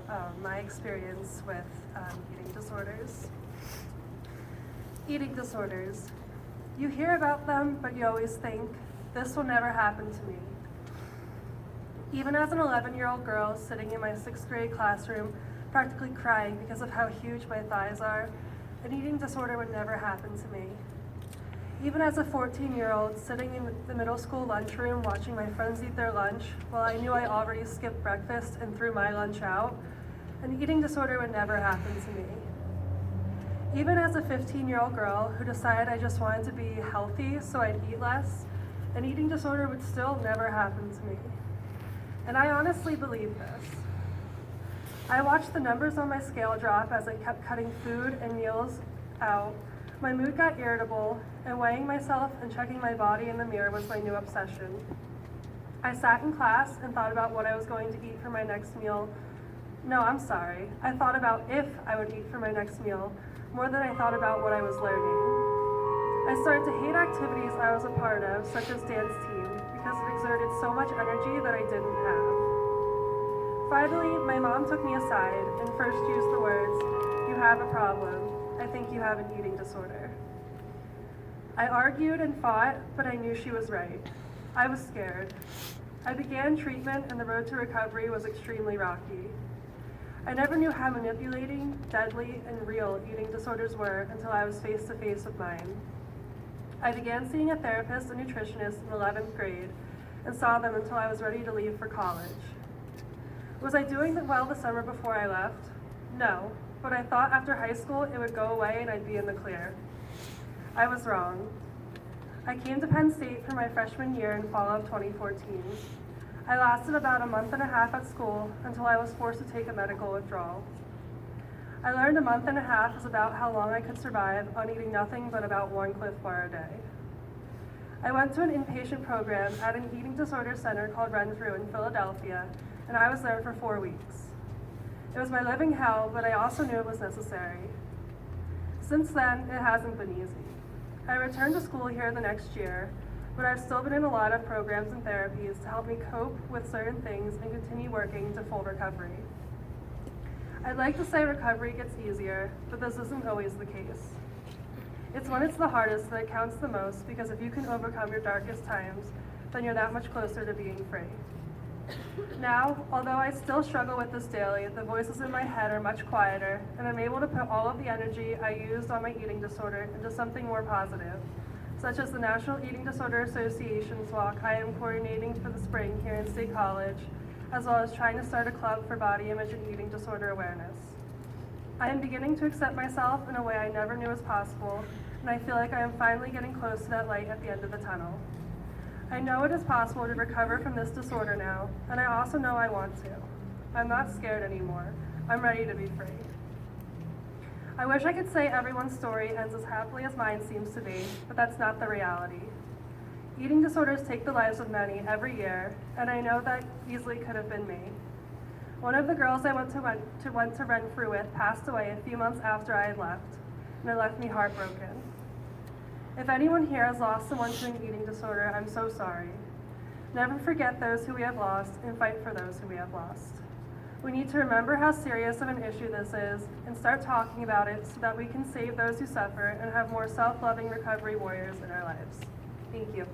about my experience with eating disorders. Eating disorders. You hear about them, but you always think, this will never happen to me. Even as an 11-year-old girl sitting in my 6th grade classroom, practically crying because of how huge my thighs are, an eating disorder would never happen to me. Even as a 14-year-old sitting in the middle school lunchroom watching my friends eat their lunch while I knew I already skipped breakfast and threw my lunch out, an eating disorder would never happen to me. Even as a 15-year-old girl who decided I just wanted to be healthy so I'd eat less, an eating disorder would still never happen to me. And I honestly believe this. I watched the numbers on my scale drop as I kept cutting food and meals out. My mood got irritable, and weighing myself and checking my body in the mirror was my new obsession. I sat in class and thought about what I was going to eat for my next meal. No, I'm sorry. I thought about if I would eat for my next meal, more than I thought about what I was learning. I started to hate activities I was a part of, such as dance team, because it exerted so much energy that I didn't have. Finally, my mom took me aside and first used the words, "You have a problem. I think you have an eating disorder." I argued and fought, but I knew she was right. I was scared. I began treatment, and the road to recovery was extremely rocky. I never knew how manipulating, deadly, and real eating disorders were until I was face to face with mine. I began seeing a therapist and nutritionist in 11th grade and saw them until I was ready to leave for college. Was I doing well the summer before I left? No, but I thought after high school it would go away and I'd be in the clear. I was wrong. I came to Penn State for my freshman year in fall of 2014. I lasted about a month and a half at school until I was forced to take a medical withdrawal. I learned a month and a half is about how long I could survive on eating nothing but about one Cliff Bar a day. I went to an inpatient program at an eating disorder center called Renfrew in Philadelphia, and I was there for 4 weeks. It was my living hell, but I also knew it was necessary. Since then, it hasn't been easy. I returned to school here the next year, but I've still been in a lot of programs and therapies to help me cope with certain things and continue working to full recovery. I'd like to say recovery gets easier, but this isn't always the case. It's when it's the hardest that it counts the most, because if you can overcome your darkest times, then you're that much closer to being free. Now, although I still struggle with this daily, the voices in my head are much quieter, and I'm able to put all of the energy I used on my eating disorder into something more positive, such as the National Eating Disorder Association's walk I am coordinating for the spring here in State College, as well as trying to start a club for body image and eating disorder awareness. I am beginning to accept myself in a way I never knew was possible, and I feel like I am finally getting close to that light at the end of the tunnel. I know it is possible to recover from this disorder now, and I also know I want to. I'm not scared anymore. I'm ready to be free. I wish I could say everyone's story ends as happily as mine seems to be, but that's not the reality. Eating disorders take the lives of many every year, and I know that easily could have been me. One of the girls I went to Renfrew with passed away a few months after I had left, and it left me heartbroken. If anyone here has lost someone to an eating disorder, I'm so sorry. Never forget those who we have lost, and fight for those who we have lost. We need to remember how serious of an issue this is and start talking about it so that we can save those who suffer and have more self-loving recovery warriors in our lives. Thank you.